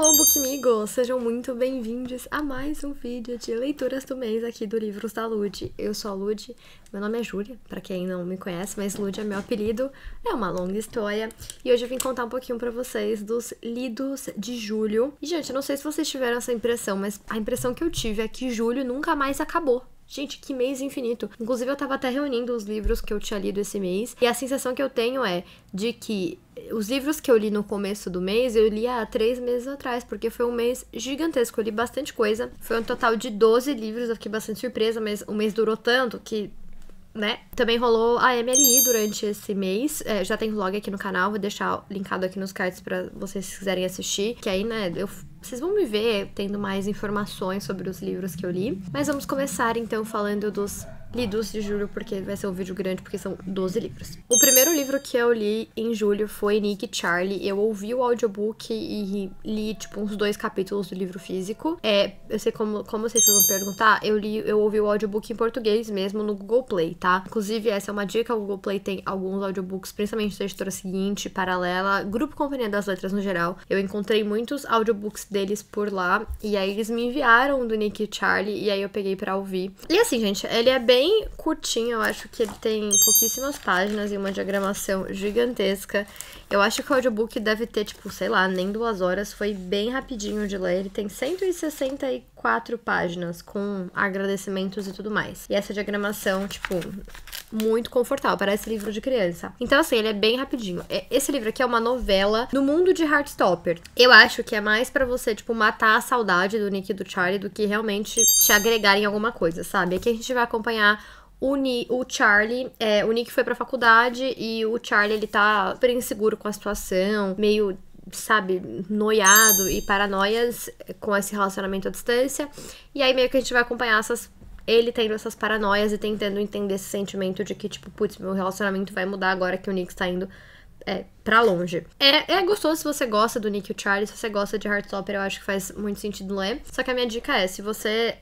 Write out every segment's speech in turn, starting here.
Alô, Bookmigos! Sejam muito bem-vindos a mais um vídeo de leituras do mês aqui do Livros da Lud. Eu sou a Lud, meu nome é Júlia, pra quem não me conhece, mas Lud é meu apelido, é uma longa história. E hoje eu vim contar um pouquinho pra vocês dos lidos de julho. E, gente, eu não sei se vocês tiveram essa impressão, mas a impressão que eu tive é que julho nunca mais acabou. Gente, que mês infinito. Inclusive, eu tava até reunindo os livros que eu tinha lido esse mês. E a sensação que eu tenho é de que os livros que eu li no começo do mês, eu li há 3 meses atrás, porque foi um mês gigantesco. Eu li bastante coisa. Foi um total de 12 livros, eu fiquei bastante surpresa, mas o mês durou tanto que, né? Também rolou a MLI durante esse mês. Já tem vlog aqui no canal, vou deixar linkado aqui nos cards pra vocês se quiserem assistir. Que aí, né, vocês vão me ver tendo mais informações sobre os livros que eu li. Mas vamos começar, então, falando dos lidos de julho, porque vai ser um vídeo grande, porque são 12 livros. O primeiro livro que eu li em julho foi Nick e Charlie. Eu ouvi o audiobook e li, tipo, uns 2 capítulos do livro físico. Eu sei como vocês vão perguntar, eu ouvi o audiobook em português mesmo no Google Play, tá? Inclusive, essa é uma dica, o Google Play tem alguns audiobooks, principalmente da editora seguinte, Paralela, Grupo Companhia das Letras no geral. Eu encontrei muitos audiobooks deles por lá, e aí eles me enviaram do Nick e Charlie, e aí eu peguei pra ouvir. E assim, gente, ele é bem curtinho, eu acho que ele tem pouquíssimas páginas e uma diagramação gigantesca. Eu acho que o audiobook deve ter, tipo, sei lá, nem 2 horas, foi bem rapidinho de ler. Ele tem 164 páginas com agradecimentos e tudo mais. E essa diagramação, tipo, muito confortável, parece livro de criança. Então, assim, ele é bem rapidinho. Esse livro aqui é uma novela no mundo de Heartstopper. Eu acho que é mais pra você, tipo, matar a saudade do Nick e do Charlie do que realmente te agregar em alguma coisa, sabe? Aqui a gente vai acompanhar o Charlie, o Nick foi pra faculdade e o Charlie, ele tá super inseguro com a situação, meio, sabe, noiado e paranoias com esse relacionamento à distância. E aí meio que a gente vai acompanhar ele tendo essas paranoias e tentando entender esse sentimento de que, tipo, putz, meu relacionamento vai mudar agora que o Nick está indo pra longe. É gostoso se você gosta do Nick e o Charlie, se você gosta de Heartstopper, eu acho que faz muito sentido ler. Só que a minha dica é, se você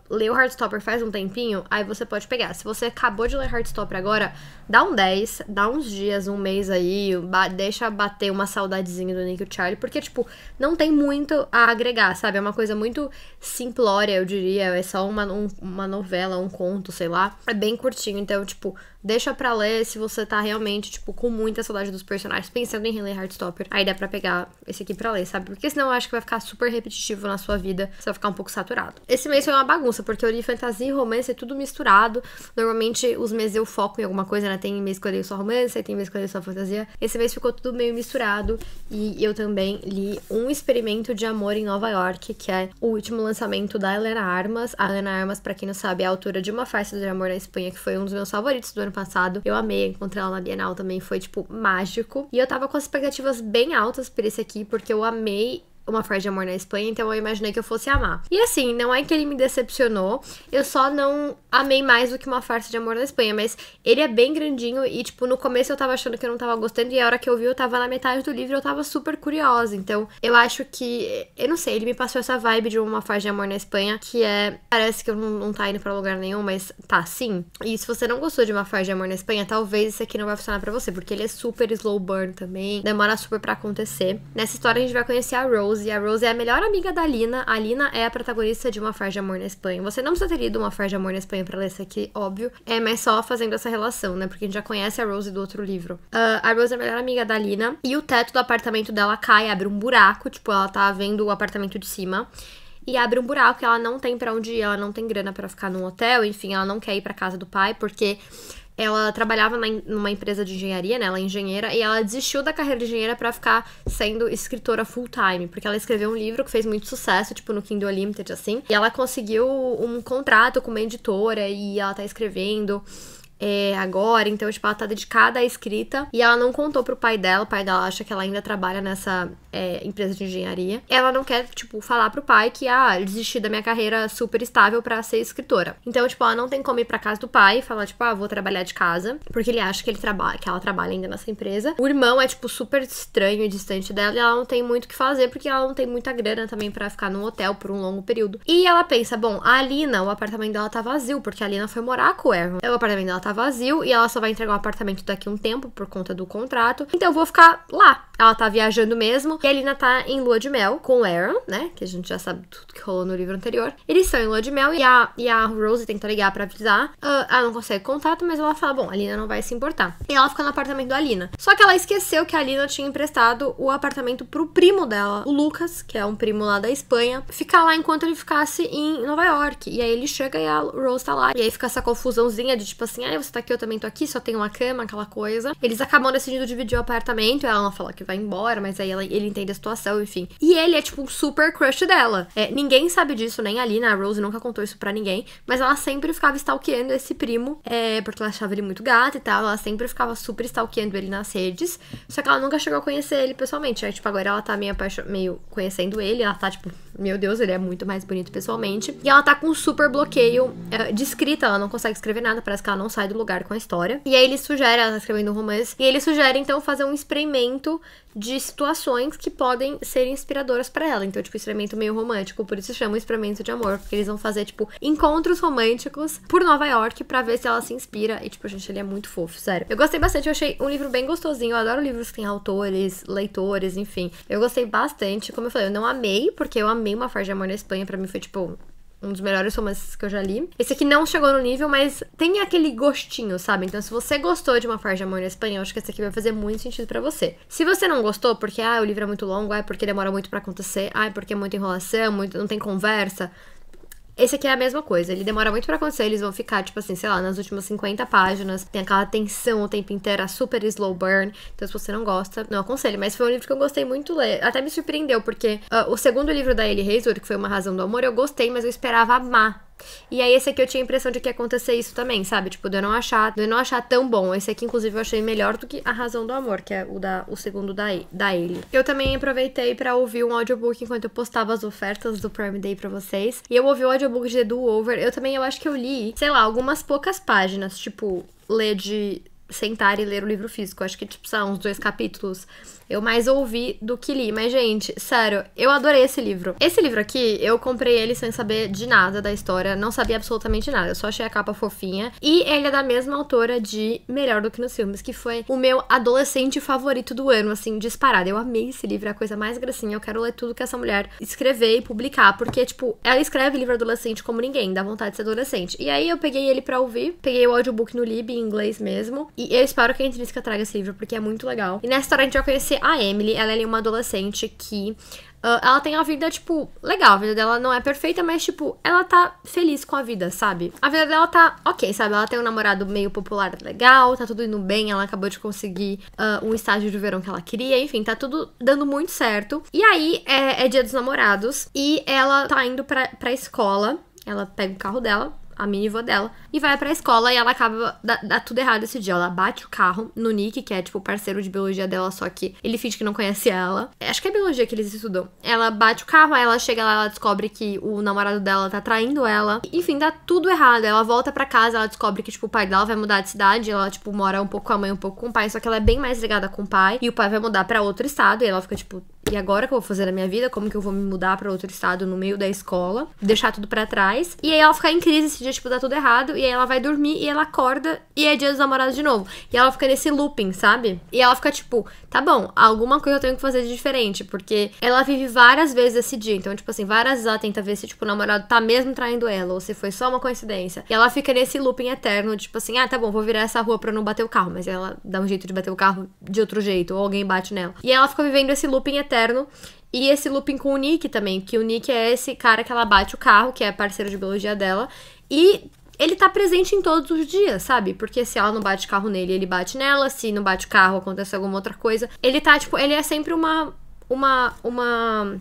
leu Heartstopper faz um tempinho, aí você pode pegar. Se você acabou de ler Heartstopper agora, dá um 10, dá uns dias, um mês aí, deixa bater uma saudadezinha do Nick e o Charlie, porque, tipo, não tem muito a agregar, sabe? É uma coisa muito simplória, eu diria, é só uma novela, um conto, sei lá. É bem curtinho, então, tipo, deixa pra ler se você tá realmente, tipo, com muita saudade dos personagens, pensando em reler Heartstopper. Aí dá pra pegar esse aqui pra ler, sabe? Porque senão eu acho que vai ficar super repetitivo na sua vida, você vai ficar um pouco saturado. Esse mês foi uma bagunça, porque eu li fantasia e romance, tudo misturado. Normalmente, os meses eu foco em alguma coisa, né? Tem mês que eu leio só romance, tem mês que eu leio só fantasia. Esse mês ficou tudo meio misturado. E eu também li Um Experimento de Amor em Nova York, que é o último lançamento da Helena Armas. A Helena Armas, pra quem não sabe, é a autora de Uma Farsa de Amor na Espanha, que foi um dos meus favoritos do ano passado. Eu amei, encontrei ela na Bienal também, foi, tipo, mágico. E eu tava com as expectativas bem altas por esse aqui, porque eu amei Uma Farsa de Amor na Espanha, então eu imaginei que eu fosse amar. E assim, não é que ele me decepcionou, eu só não amei mais do que Uma Farsa de Amor na Espanha, mas ele é bem grandinho e, tipo, no começo eu tava achando que eu não tava gostando e a hora que eu vi eu tava na metade do livro e eu tava super curiosa, então eu acho que, eu não sei, ele me passou essa vibe de Uma Farsa de Amor na Espanha, que parece que eu não tá indo pra lugar nenhum, mas tá, sim. E se você não gostou de Uma Farsa de Amor na Espanha, talvez esse aqui não vai funcionar pra você, porque ele é super slow burn também, demora super pra acontecer. Nessa história a gente vai conhecer a Rose, e a Rose é a melhor amiga da Lina. A Lina é a protagonista de Uma Farsa de Amor na Espanha. Você não precisa ter lido Uma Farsa de Amor na Espanha pra ler isso aqui, óbvio. Mas só fazendo essa relação, né? Porque a gente já conhece a Rose do outro livro. A Rose é a melhor amiga da Lina. E o teto do apartamento dela cai, abre um buraco. Tipo, ela tá vendo o apartamento de cima. E abre um buraco, ela não tem pra onde ir. Ela não tem grana pra ficar num hotel. Enfim, ela não quer ir pra casa do pai, porque ela trabalhava numa empresa de engenharia, né? Ela é engenheira, e ela desistiu da carreira de engenheira pra ficar sendo escritora full time, porque ela escreveu um livro que fez muito sucesso, tipo, no Kindle Unlimited, assim, e ela conseguiu um contrato com uma editora, e ela tá escrevendo agora, então, tipo, ela tá dedicada à escrita, e ela não contou pro pai dela, o pai dela acha que ela ainda trabalha nessa empresa de engenharia. Ela não quer, tipo, falar pro pai que, desisti da minha carreira super estável pra ser escritora. Então, tipo, ela não tem como ir pra casa do pai e falar, tipo, vou trabalhar de casa, porque ele acha que ela trabalha ainda nessa empresa. O irmão é, tipo, super estranho e distante dela, e ela não tem muito o que fazer, porque ela não tem muita grana também pra ficar num hotel por um longo período. E ela pensa, bom, a Alina, o apartamento dela tá vazio, porque a Alina foi morar com o Errol. O apartamento dela tá vazio, e ela só vai entregar um apartamento daqui a um tempo, por conta do contrato. Então eu vou ficar lá, ela tá viajando mesmo, e a Alina tá em lua de mel com o Aaron, né, que a gente já sabe tudo que rolou no livro anterior. Eles estão em lua de mel e a Rose tenta ligar pra avisar. Ela não consegue contato, mas ela fala, bom, a Alina não vai se importar. E ela fica no apartamento da Alina. Só que ela esqueceu que a Alina tinha emprestado o apartamento pro primo dela, o Lucas, que é um primo lá da Espanha, ficar lá enquanto ele ficasse em Nova York. E aí ele chega e a Rose tá lá. E aí fica essa confusãozinha de tipo assim, você tá aqui, eu também tô aqui, só tem uma cama, aquela coisa. Eles acabam decidindo dividir o apartamento, ela não fala que vai embora, mas aí ele entende a situação, enfim. E ele é tipo um super crush dela. Ninguém sabe disso, nem a Alina, a Rose nunca contou isso pra ninguém, mas ela sempre ficava stalkeando esse primo, porque ela achava ele muito gato e tal, ela sempre ficava super stalkeando ele nas redes, só que ela nunca chegou a conhecer ele pessoalmente. Aí, tipo, agora ela tá meio conhecendo ele, ela tá tipo, meu Deus, ele é muito mais bonito pessoalmente. E ela tá com um super bloqueio de escrita, ela não consegue escrever nada, parece que ela não sai do lugar com a história. E aí ele sugere, ela tá escrevendo um romance, e ele sugere, então, fazer um experimento de situações que podem ser inspiradoras pra ela. Então, tipo, experimento meio romântico, por isso se chama experimento de amor, porque eles vão fazer, tipo, encontros românticos por Nova York pra ver se ela se inspira. E, tipo, gente, ele é muito fofo, sério. Eu gostei bastante, eu achei um livro bem gostosinho, eu adoro livros que tem autores, leitores, enfim. Eu gostei bastante, como eu falei, eu não amei, porque eu amei Uma Farsa de Amor na Espanha, pra mim foi, tipo, um dos melhores romances que eu já li. Esse aqui não chegou no nível, mas tem aquele gostinho, sabe? Então, se você gostou de Uma Farsa de Amor na Espanha, eu acho que esse aqui vai fazer muito sentido pra você. Se você não gostou, porque, o livro é muito longo, porque demora muito pra acontecer, porque é muita enrolação, não tem conversa... Esse aqui é a mesma coisa, ele demora muito pra acontecer, eles vão ficar, tipo assim, sei lá, nas últimas 50 páginas, tem aquela tensão o tempo inteiro, a super slow burn, então se você não gosta, não aconselho, mas foi um livro que eu gostei muito de ler, até me surpreendeu, porque o segundo livro da Ellie Hazelwood, que foi Uma Razão do Amor, eu gostei, mas eu esperava amar. E aí esse aqui eu tinha a impressão de que ia acontecer isso também, sabe? Tipo, de eu não achar tão bom. Esse aqui, inclusive, eu achei melhor do que A Razão do Amor, que é o segundo da Ellie. Eu também aproveitei pra ouvir um audiobook enquanto eu postava as ofertas do Prime Day pra vocês. E eu ouvi o audiobook de The Do-Over. Eu acho que eu li, sei lá, algumas poucas páginas. Tipo, sentar e ler o livro físico. Acho que, tipo, são uns 2 capítulos. Eu mais ouvi do que li. Mas, gente, sério, eu adorei esse livro. Esse livro aqui, eu comprei ele sem saber de nada da história. Não sabia absolutamente nada. Eu só achei a capa fofinha. E ele é da mesma autora de Melhor do que nos Filmes, que foi o meu adolescente favorito do ano, assim, disparado. Eu amei esse livro, é a coisa mais gracinha. Eu quero ler tudo que essa mulher escrever e publicar. Porque, tipo, ela escreve livro adolescente como ninguém. Dá vontade de ser adolescente. E aí eu peguei ele pra ouvir. Peguei o audiobook no Lib, em inglês mesmo. E eu espero que a Intrínseca traga esse livro, porque é muito legal. E nessa história a gente vai conhecer a Emily. Ela é uma adolescente que... ela tem uma vida, tipo, legal. A vida dela não é perfeita, mas, tipo, ela tá feliz com a vida, sabe? A vida dela tá ok, sabe? Ela tem um namorado meio popular legal, tá tudo indo bem. Ela acabou de conseguir um estágio de verão que ela queria. Enfim, tá tudo dando muito certo. E aí, é dia dos namorados. E ela tá indo pra escola. Ela pega o carro dela, a minivã dela, e vai pra escola e ela acaba... Dá tudo errado esse dia. Ela bate o carro no Nick, que é, tipo, o parceiro de biologia dela, só que ele finge que não conhece ela. Acho que é biologia que eles estudam. Ela bate o carro, aí ela chega lá, ela descobre que o namorado dela tá traindo ela. Enfim, dá tudo errado. Ela volta pra casa, ela descobre que, tipo, o pai dela vai mudar de cidade. Ela, tipo, mora um pouco com a mãe, um pouco com o pai, só que ela é bem mais ligada com o pai. E o pai vai mudar pra outro estado, e ela fica, tipo... E agora que eu vou fazer na minha vida? Como que eu vou me mudar pra outro estado no meio da escola? Deixar tudo pra trás. E aí ela fica em crise esse dia, tipo, dá tudo errado. E aí ela vai dormir e ela acorda e é dia dos namorados de novo. E ela fica nesse looping, sabe? E ela fica tipo, tá bom, alguma coisa eu tenho que fazer de diferente. Porque ela vive várias vezes esse dia. Então, tipo assim, várias vezes ela tenta ver se, tipo, o namorado tá mesmo traindo ela. Ou se foi só uma coincidência. E ela fica nesse looping eterno, tipo assim, tá bom, vou virar essa rua pra não bater o carro. Mas ela dá um jeito de bater o carro de outro jeito. Ou alguém bate nela. E ela fica vivendo esse looping eterno. E esse looping com o Nick também, que o Nick é esse cara que ela bate o carro, que é parceiro de biologia dela, e ele tá presente em todos os dias, sabe? Porque se ela não bate carro nele, ele bate nela, se não bate carro, acontece alguma outra coisa. Ele tá, tipo, ele é sempre um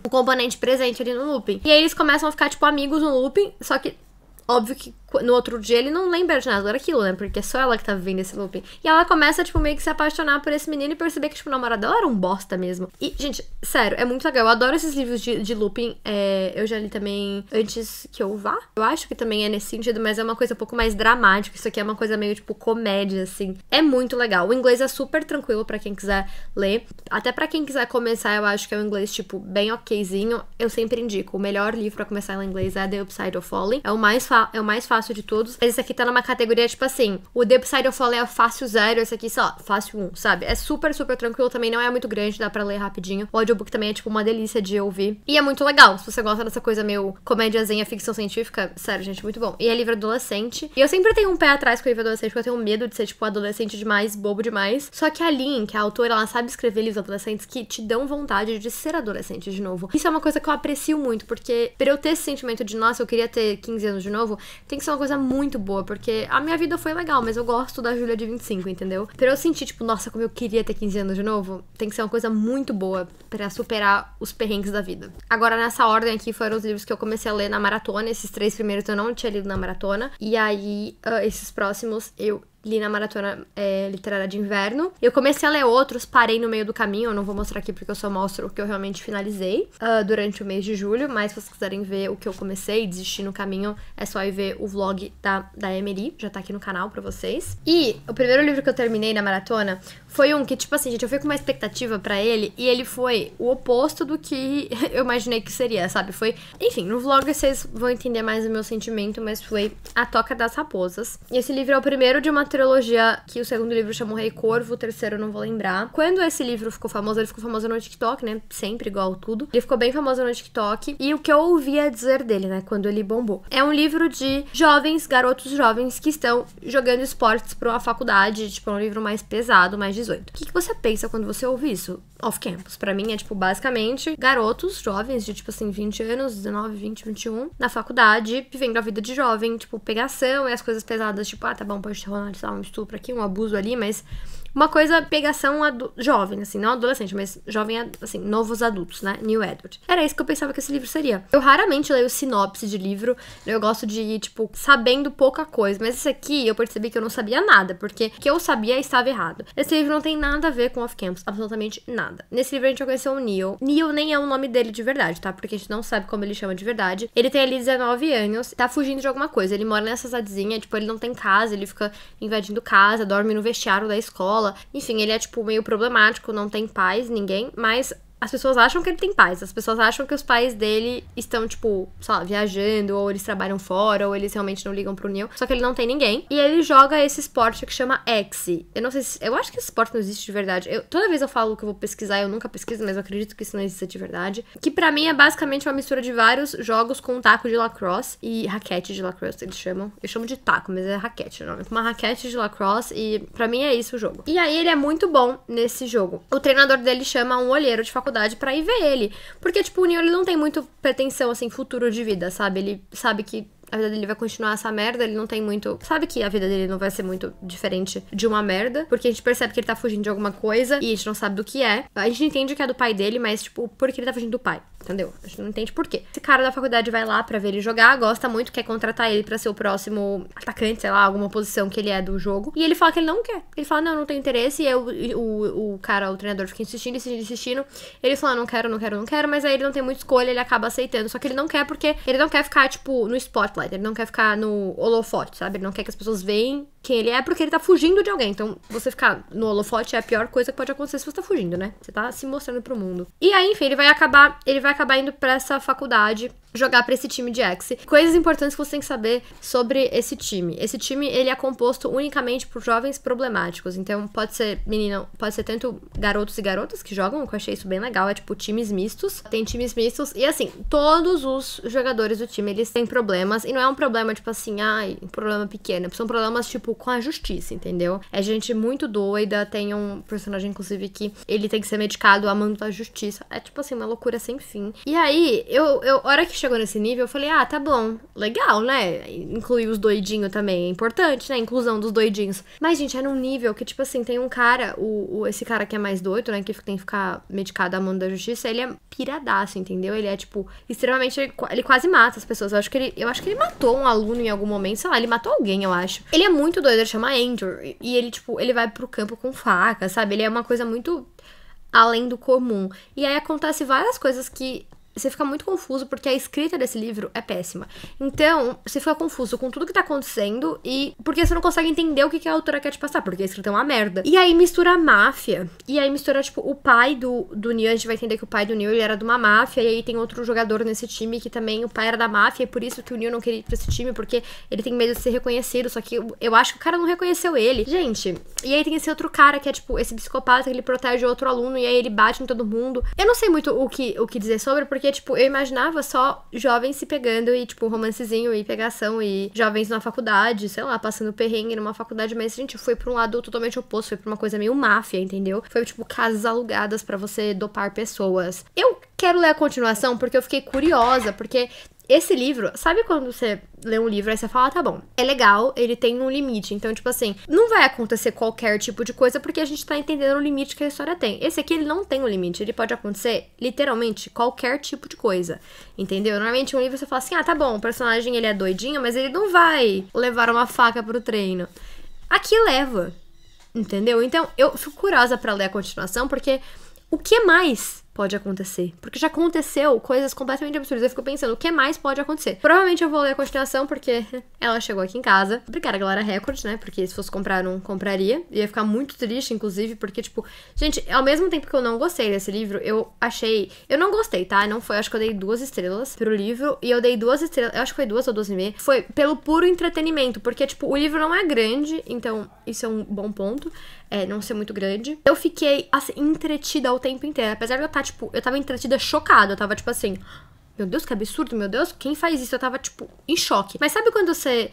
componente presente ali no looping. E aí eles começam a ficar, tipo, amigos no looping, só que óbvio que no outro dia ele não lembra de nada daquilo, né? Porque é só ela que tá vivendo esse looping. E ela começa, tipo, meio que se apaixonar por esse menino e perceber que, tipo, o namorado dela era um bosta mesmo. E, gente, sério, é muito legal. Eu adoro esses livros de looping. Eu já li também Antes que eu vá. Eu acho que também é nesse sentido, mas é uma coisa um pouco mais dramática. Isso aqui é uma coisa meio, tipo, comédia, assim. É muito legal. O inglês é super tranquilo pra quem quiser ler. Até pra quem quiser começar, eu acho que é um inglês, tipo, bem okzinho. Eu sempre indico. O melhor livro pra começar em inglês é The Upside of Falling. É o mais fácil fácil de todos. Mas esse aqui tá numa categoria, tipo assim, o The Upside of Fallen é fácil 0, esse aqui, sei lá, fácil 1, sabe? É super, super tranquilo, também não é muito grande, dá pra ler rapidinho. O audiobook também é, tipo, uma delícia de ouvir. E é muito legal, se você gosta dessa coisa meio comédiazinha, ficção científica, sério, gente, muito bom. E é livro adolescente. E eu sempre tenho um pé atrás com o livro adolescente, porque eu tenho medo de ser, tipo, adolescente demais, bobo demais. Só que a Lynn, que é a autora, ela sabe escrever livros adolescentes que te dão vontade de ser adolescente de novo. Isso é uma coisa que eu aprecio muito, porque pra eu ter esse sentimento de, nossa, eu queria ter 15 anos de novo, tem que ser uma coisa muito boa, porque a minha vida foi legal, mas eu gosto da Júlia de 25, entendeu? Pra eu sentir, tipo, nossa, como eu queria ter 15 anos de novo, tem que ser uma coisa muito boa pra superar os perrengues da vida. Agora, nessa ordem aqui, foram os livros que eu comecei a ler na maratona. Esses 3 primeiros eu não tinha lido na maratona. E aí, esses próximos eu li na maratona literária de inverno. Eu comecei a ler outros, parei no meio do caminho. Eu não vou mostrar aqui porque eu só mostro o que eu realmente finalizei durante o mês de julho. Mas se vocês quiserem ver o que eu comecei e desistir no caminho, é só ir ver o vlog da Emily. Já tá aqui no canal pra vocês. E o primeiro livro que eu terminei na maratona foi um que, tipo assim, gente, eu fui com uma expectativa pra ele e ele foi o oposto do que eu imaginei que seria, sabe? Foi... Enfim, no vlog vocês vão entender mais o meu sentimento, mas foi A Toca das Raposas. E esse livro é o primeiro de uma trilogia que o segundo livro chamou Rei Corvo, o terceiro eu não vou lembrar. Quando esse livro ficou famoso, ele ficou famoso no TikTok, né? Sempre igual tudo. Ele ficou bem famoso no TikTok. E o que eu ouvia dizer dele, né? Quando ele bombou. É um livro de jovens, garotos jovens que estão jogando esportes pra uma faculdade. Tipo, é um livro mais pesado, mais 18. O que você pensa quando você ouve isso? Off-campus. Pra mim é, tipo, basicamente garotos jovens de, tipo assim, 20 anos, 19, 20, 21, na faculdade, vivendo a vida de jovem, tipo, pegação e as coisas pesadas, tipo, tá bom, pode rolar, sei lá, um estupro aqui, um abuso ali, mas uma coisa, pegação jovem, assim, não adolescente, mas jovem, assim, novos adultos, né? New adult. Era isso que eu pensava que esse livro seria. Eu raramente leio sinopse de livro, eu gosto de ir, tipo, sabendo pouca coisa, mas esse aqui eu percebi que eu não sabia nada, porque o que eu sabia estava errado. Esse livro não tem nada a ver com off-campus, absolutamente nada. Nesse livro a gente vai conhecer o Neil. Neil nem é o nome dele de verdade, tá? Porque a gente não sabe como ele chama de verdade. Ele tem ali 19 anos, tá fugindo de alguma coisa. Ele mora nessa cidadezinha, tipo, ele não tem casa, ele fica invadindo casa, dorme no vestiário da escola. Enfim, ele é, tipo, meio problemático, não tem pais, ninguém, mas as pessoas acham que ele tem pais. As pessoas acham que os pais dele estão, tipo, sei lá, viajando, ou eles trabalham fora, ou eles realmente não ligam pro Neil. Só que ele não tem ninguém. E ele joga esse esporte que chama X. Eu não sei se... Eu acho que esse esporte não existe de verdade. Toda vez eu falo que eu vou pesquisar, eu nunca pesquiso, mas eu acredito que isso não existe de verdade. Que pra mim é basicamente uma mistura de vários jogos com taco de lacrosse e raquete de lacrosse, eles chamam. Eu chamo de taco, mas é raquete o nome. Uma raquete de lacrosse e pra mim é isso o jogo. E aí ele é muito bom nesse jogo. O treinador dele chama um olheiro de faculdade pra ir ver ele. Porque, tipo, o Neil, ele não tem muito pretensão, assim, futuro de vida, sabe? Ele sabe que a vida dele vai continuar essa merda, ele não tem muito... Sabe que a vida dele não vai ser muito diferente de uma merda, porque a gente percebe que ele tá fugindo de alguma coisa e a gente não sabe do que é. A gente entende que é do pai dele, mas, tipo, por que ele tá fugindo do pai? Entendeu? A gente não entende por quê. Esse cara da faculdade vai lá pra ver ele jogar, gosta muito, quer contratar ele pra ser o próximo atacante, sei lá, alguma posição que ele é do jogo. E ele fala que ele não quer. Ele fala, não tenho interesse. E aí o cara, o treinador, fica insistindo. Ele fala, não quero. Mas aí ele não tem muita escolha, ele acaba aceitando. Só que ele não quer porque ele não quer ficar, tipo, no spotlight. Ele não quer ficar no holofote, sabe? Ele não quer que as pessoas vejam quem ele é, porque ele tá fugindo de alguém. Então, você ficar no holofote é a pior coisa que pode acontecer se você tá fugindo, né? Você tá se mostrando pro mundo. E aí, enfim, ele vai acabar indo pra essa faculdade jogar pra esse time de X. Coisas importantes que você tem que saber sobre esse time. Esse time, ele é composto unicamente por jovens problemáticos. Então, pode ser tanto garotos e garotas que jogam, que eu achei isso bem legal. É tipo times mistos. Tem times mistos. E assim, todos os jogadores do time, eles têm problemas. E não é um problema, tipo assim, um problema pequeno. São problemas, tipo, com a justiça, entendeu? É gente muito doida. Tem um personagem, inclusive, que ele tem que ser medicado amando a justiça. É, tipo assim, uma loucura sem fim. E aí, a hora que chegou nesse nível, eu falei, tá bom, legal, né? Incluir os doidinhos também é importante, né? Inclusão dos doidinhos. Mas, gente, é num nível que, tipo assim, tem um cara, esse cara que é mais doido, né? Que tem que ficar medicado à mão da justiça, ele é piradaço, entendeu? Ele é, tipo, extremamente... Ele quase mata as pessoas. Eu acho que ele matou um aluno em algum momento, sei lá, ele matou alguém, eu acho. Ele é muito doido, ele chama Andrew. E ele, tipo, ele vai pro campo com faca, sabe? Ele é uma coisa muito além do comum. E aí acontece várias coisas que você fica muito confuso porque a escrita desse livro é péssima. Então, você fica confuso com tudo que tá acontecendo e porque você não consegue entender o que a autora quer te passar, porque a escrita é uma merda. E aí mistura a máfia, e aí mistura, tipo, o pai do Neil, a gente vai entender que o pai do Neil, ele era de uma máfia, e aí tem outro jogador nesse time que também o pai era da máfia, e por isso que o Neil não queria ir pra esse time, porque ele tem medo de ser reconhecido, só que eu acho que o cara não reconheceu ele. Gente, e aí tem esse outro cara que é, tipo, esse psicopata que ele protege outro aluno, e aí ele bate em todo mundo. Eu não sei muito o que dizer sobre, porque, tipo, eu imaginava só jovens se pegando e, tipo, romancezinho e pegação e jovens na faculdade, sei lá, passando perrengue numa faculdade, mas, gente, foi pra um lado totalmente oposto, foi pra uma coisa meio máfia, entendeu? Foi, tipo, casas alugadas pra você dopar pessoas. Eu quero ler a continuação porque eu fiquei curiosa, porque esse livro, sabe quando você lê um livro e você fala, tá bom, é legal, ele tem um limite, então, tipo assim, não vai acontecer qualquer tipo de coisa porque a gente tá entendendo o limite que a história tem. Esse aqui, ele não tem um limite, ele pode acontecer, literalmente, qualquer tipo de coisa, entendeu? Normalmente, um livro você fala assim, ah, tá bom, o personagem, ele é doidinho, mas ele não vai levar uma faca pro treino. Aqui leva, entendeu? Então, eu fico curiosa pra ler a continuação, porque o que mais pode acontecer? Porque já aconteceu coisas completamente absurdas. Eu fico pensando, o que mais pode acontecer? Provavelmente eu vou ler a continuação, porque ela chegou aqui em casa. Obrigada, Galera Record, né? Porque se fosse comprar, eu não compraria. Ia ficar muito triste, inclusive, porque, tipo... Gente, ao mesmo tempo que eu não gostei desse livro, eu achei... Eu não gostei, tá? Não foi... Acho que eu dei 2 estrelas pro livro. E eu dei 2 estrelas... Eu acho que foi 2 ou 2,5. Foi pelo puro entretenimento. Porque, tipo, o livro não é grande. Então, isso é um bom ponto. Não ser muito grande. Eu fiquei, assim, entretida o tempo inteiro. Apesar de eu estar, tipo... Eu tava entretida, chocada. Eu tava, tipo assim... Meu Deus, que absurdo. Meu Deus, quem faz isso? Eu tava, tipo, em choque. Mas sabe quando você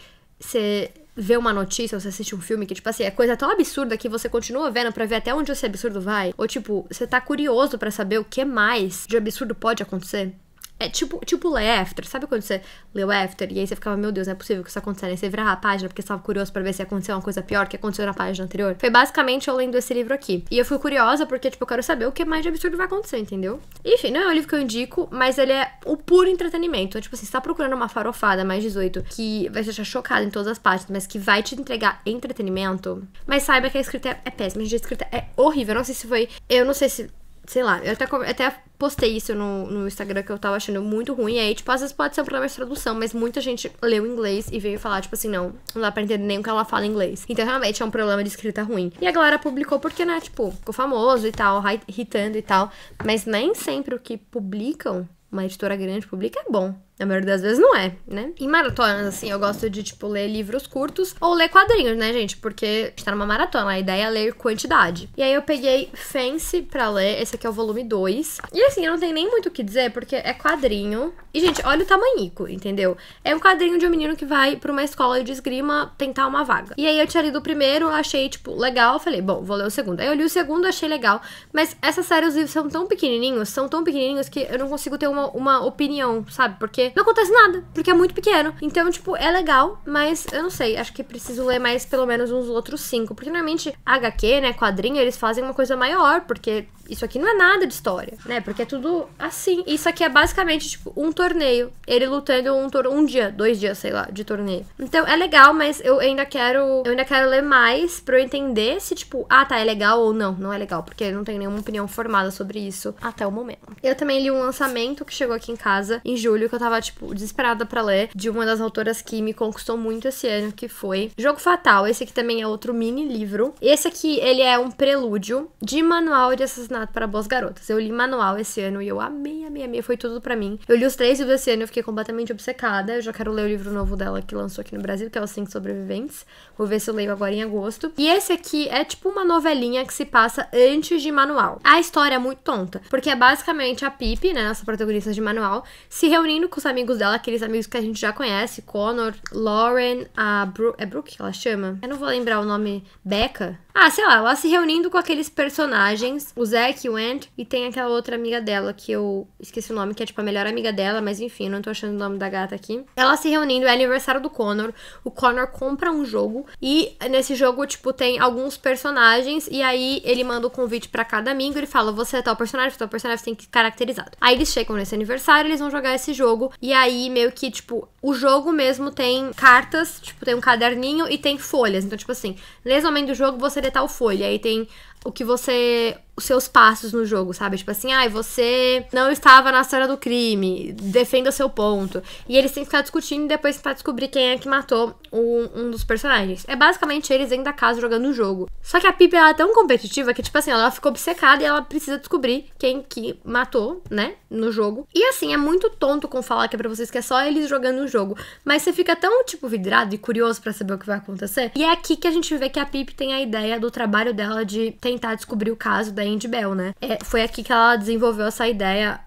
vê uma notícia, ou você assiste um filme que, tipo assim, é coisa tão absurda que você continua vendo pra ver até onde esse absurdo vai? Ou, tipo, você tá curioso pra saber o que mais de absurdo pode acontecer? É tipo ler After. Sabe quando você leu After e aí você ficava, meu Deus, não é possível que isso aconteça. E você virava a página porque você estava curioso pra ver se aconteceu uma coisa pior que aconteceu na página anterior? Foi basicamente eu lendo esse livro aqui. E eu fui curiosa porque, tipo, eu quero saber o que mais de absurdo vai acontecer, entendeu? Enfim, não é um livro que eu indico, mas ele é o puro entretenimento. Tipo assim, você tá procurando uma farofada mais 18 que vai te deixar chocada em todas as partes, mas que vai te entregar entretenimento. Mas saiba que a escrita é péssima. A escrita é horrível. Eu não sei se foi... Eu não sei se... Sei lá, eu até postei isso no Instagram que eu tava achando muito ruim. E aí, tipo, às vezes pode ser um problema de tradução, mas muita gente leu inglês e veio falar, tipo assim, não dá pra entender nem o que ela fala em inglês. Então, realmente, é um problema de escrita ruim. E a galera publicou porque, né, tipo, ficou famoso e tal, irritando e tal. Mas nem sempre o que publicam, uma editora grande publica, é bom. Na maioria das vezes não é, né? Em maratonas, assim, eu gosto de, tipo, ler livros curtos ou ler quadrinhos, né, gente? Porque a gente tá numa maratona, a ideia é ler quantidade. E aí eu peguei Fancy pra ler, esse aqui é o volume 2. E assim, eu não tenho nem muito o que dizer, porque é quadrinho. E, gente, olha o tamanhico, entendeu? É um quadrinho de um menino que vai pra uma escola de esgrima tentar uma vaga. E aí eu tinha lido o primeiro, achei, tipo, legal. Falei, bom, vou ler o segundo. Aí eu li o segundo, achei legal. Mas essa série, os livros são tão pequenininhos que eu não consigo ter uma opinião, sabe? Porque não acontece nada, porque é muito pequeno. Então, tipo, é legal, mas eu não sei, acho que preciso ler mais pelo menos uns outros 5. Porque normalmente HQ, né, quadrinho, eles fazem uma coisa maior, porque isso aqui não é nada de história, né? Porque é tudo assim. Isso aqui é basicamente, tipo, um torneio. Ele lutando um dia, 2 dias, sei lá, de torneio. Então, é legal, mas eu ainda quero ler mais pra eu entender se, tipo, tá, é legal ou não. Não é legal, porque eu não tenho nenhuma opinião formada sobre isso até o momento. Eu também li um lançamento que chegou aqui em casa em julho, que eu tava, tipo, desesperada pra ler, de uma das autoras que me conquistou muito esse ano, que foi Jogo Fatal. Esse aqui também é outro mini livro. Esse aqui, ele é um prelúdio de manual de assassinato para boas garotas. Eu li manual esse ano e eu amei, foi tudo pra mim. Eu li os 3 livros esse ano e eu fiquei completamente obcecada. Eu já quero ler o livro novo dela que lançou aqui no Brasil, que é Os 5 Sobreviventes. Vou ver se eu leio agora em agosto. E esse aqui é tipo uma novelinha que se passa antes de manual. A história é muito tonta, porque é basicamente a Pippi, né, nossa protagonista de manual, se reunindo com os amigos dela, aqueles amigos que a gente já conhece, Connor, Lauren, a Brooke, é Brooke que ela chama? Eu não vou lembrar o nome, Becca? Sei lá, ela se reunindo com aqueles personagens, o Zack, o Ant, e tem aquela outra amiga dela, que eu esqueci o nome, que é tipo a melhor amiga dela, mas enfim, não tô achando o nome da gata aqui. Ela se reunindo, é aniversário do Connor, o Connor compra um jogo, e nesse jogo, tipo, tem alguns personagens, e aí ele manda o convite pra cada amigo, ele fala, você é tal personagem, você tem que ir caracterizado. Aí eles chegam nesse aniversário, eles vão jogar esse jogo, e aí meio que, tipo, o jogo mesmo tem cartas, tipo, tem um caderninho e tem folhas, então, tipo assim, nesse momento do jogo você lê tal folha, aí tem o que você os seus passos no jogo, sabe? Tipo assim, você não estava na cena do crime, defenda o seu ponto. E eles têm que ficar discutindo e depois tentar descobrir quem é que matou um dos personagens. É basicamente eles dentro da casa jogando o jogo. Só que a Pip, ela é tão competitiva que, tipo assim, ela ficou obcecada e ela precisa descobrir quem que matou, né, no jogo. E assim, é muito tonto com falar que é pra vocês que é só eles jogando o jogo. Mas você fica tão, tipo, vidrado e curioso pra saber o que vai acontecer. E é aqui que a gente vê que a Pip tem a ideia do trabalho dela de tentar descobrir o caso da Andy Bell, né? Foi aqui que ela desenvolveu essa ideia,